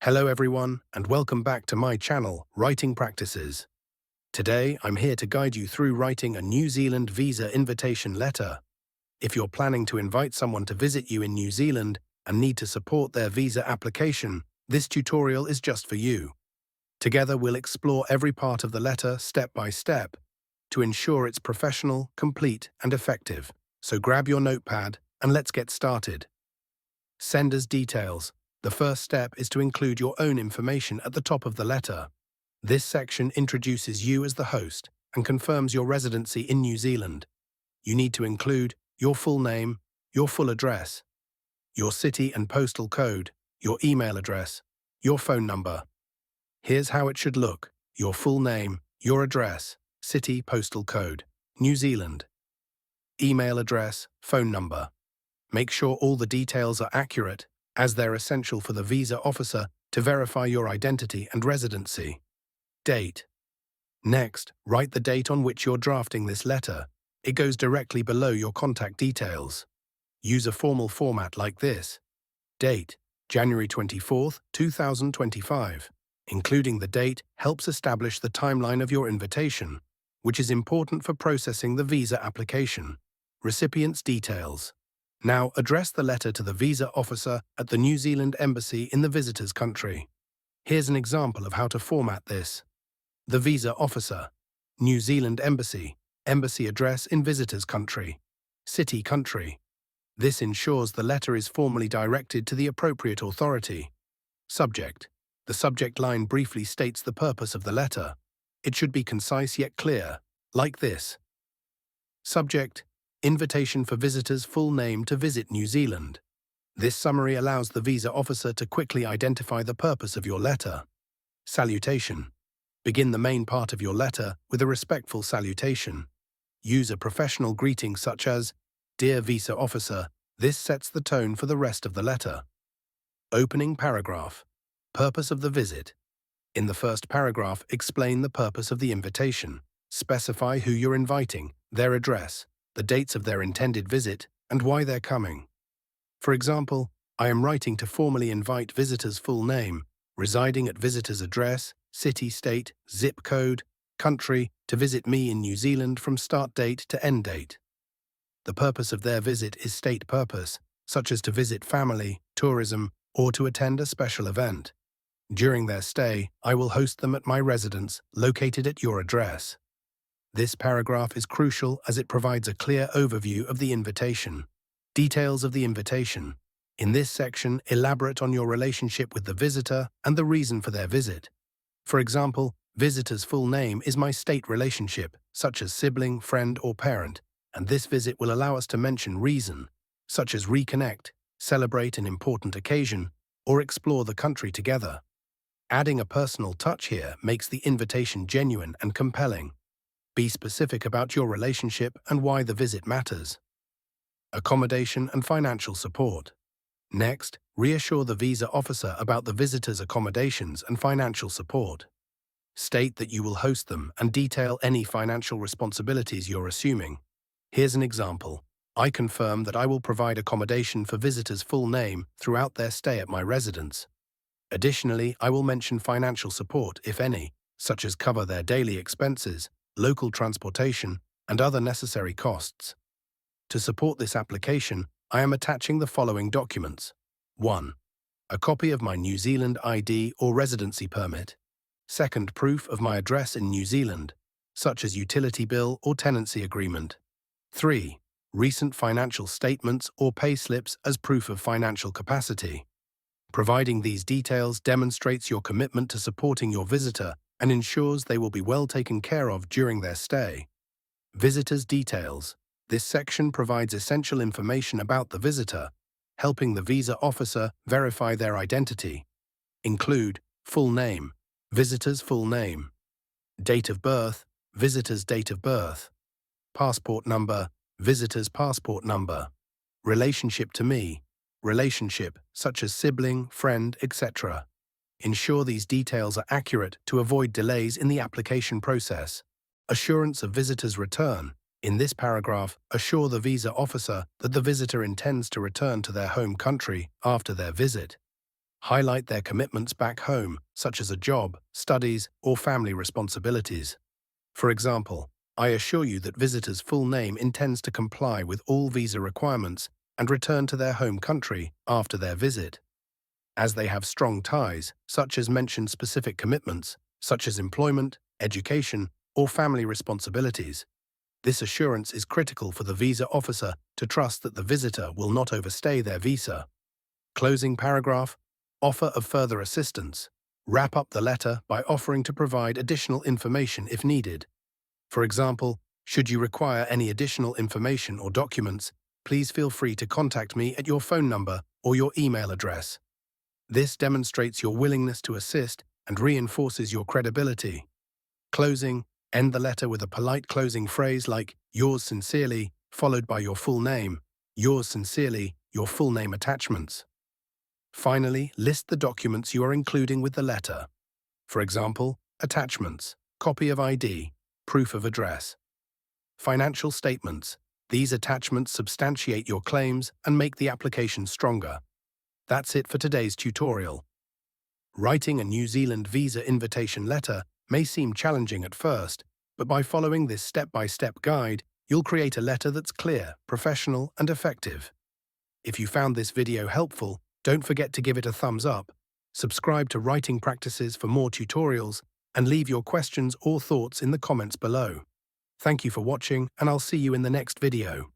Hello everyone, and welcome back to my channel, Writing Practices. Today, I'm here to guide you through writing a New Zealand visa invitation letter. If you're planning to invite someone to visit you in New Zealand and need to support their visa application, this tutorial is just for you. Together, we'll explore every part of the letter step by step to ensure it's professional, complete, and effective. So grab your notepad and let's get started. Sender's details. The first step is to include your own information at the top of the letter. This section introduces you as the host and confirms your residency in New Zealand. You need to include your full name, your full address, your city and postal code, your email address, your phone number. Here's how it should look: your full name, your address, city, postal code, New Zealand, email address, phone number. Make sure all the details are accurate, as they're essential for the visa officer to verify your identity and residency. Date. Next, write the date on which you're drafting this letter. It goes directly below your contact details. Use a formal format like this. Date: January 24th, 2025. Including the date helps establish the timeline of your invitation, which is important for processing the visa application. Recipient's details. Now address the letter to the visa officer at the New Zealand Embassy in the visitor's country. Here's an example of how to format this. The visa officer, New Zealand Embassy, embassy address in visitor's country, city country. This ensures the letter is formally directed to the appropriate authority. Subject. The subject line briefly states the purpose of the letter. It should be concise yet clear, like this. Subject: Invitation for visitors' full name to visit New Zealand. This summary allows the visa officer to quickly identify the purpose of your letter. Salutation. Begin the main part of your letter with a respectful salutation. Use a professional greeting such as, "Dear Visa Officer." This sets the tone for the rest of the letter. Opening paragraph. Purpose of the visit. In the first paragraph, explain the purpose of the invitation. Specify who you're inviting, their address, the dates of their intended visit, and why they're coming. For example, I am writing to formally invite visitors' full name, residing at visitor's address, city, state, zip code, country, to visit me in New Zealand from start date to end date. The purpose of their visit is state purpose, such as to visit family, tourism, or to attend a special event. During their stay, I will host them at my residence, located at your address. This paragraph is crucial as it provides a clear overview of the invitation. Details of the invitation. In this section, elaborate on your relationship with the visitor and the reason for their visit. For example, visitor's full name is my state relationship, such as sibling, friend, or parent, and this visit will allow us to mention reason, such as reconnect, celebrate an important occasion, or explore the country together. Adding a personal touch here makes the invitation genuine and compelling. Be specific about your relationship and why the visit matters. Accommodation and financial support. Next, reassure the visa officer about the visitor's accommodations and financial support. State that you will host them and detail any financial responsibilities you're assuming. Here's an example. I confirm that I will provide accommodation for visitors' full name throughout their stay at my residence. Additionally, I will mention financial support, if any, such as cover their daily expenses, local transportation, and other necessary costs. To support this application, I am attaching the following documents. 1. A copy of my New Zealand ID or residency permit. 2nd, proof of my address in New Zealand, such as utility bill or tenancy agreement. 3. Recent financial statements or pay slips as proof of financial capacity. Providing these details demonstrates your commitment to supporting your visitor and ensures they will be well taken care of during their stay. Visitor's details. This section provides essential information about the visitor, helping the visa officer verify their identity. Include full name, visitor's full name, date of birth, visitor's date of birth, passport number, visitor's passport number, relationship to me, relationship such as sibling, friend, etc. Ensure these details are accurate to avoid delays in the application process. Assurance of visitor's return. In this paragraph, assure the visa officer that the visitor intends to return to their home country after their visit. Highlight their commitments back home, such as a job, studies, or family responsibilities. For example, I assure you that visitor's full name intends to comply with all visa requirements and return to their home country after their visit. As they have strong ties, such as mention specific commitments, such as employment, education, or family responsibilities. This assurance is critical for the visa officer to trust that the visitor will not overstay their visa. Closing paragraph. Offer of further assistance. Wrap up the letter by offering to provide additional information if needed. For example, should you require any additional information or documents, please feel free to contact me at your phone number or your email address. This demonstrates your willingness to assist and reinforces your credibility. Closing. End the letter with a polite closing phrase like, "Yours sincerely," followed by your full name. "Yours sincerely," your full name attachments. Finally, list the documents you are including with the letter. For example, attachments, copy of ID, proof of address. Financial statements. These attachments substantiate your claims and make the application stronger. That's it for today's tutorial. Writing a New Zealand visa invitation letter may seem challenging at first, but by following this step-by-step guide, you'll create a letter that's clear, professional, and effective. If you found this video helpful, don't forget to give it a thumbs up, subscribe to Writing Practices for more tutorials, and leave your questions or thoughts in the comments below. Thank you for watching, and I'll see you in the next video.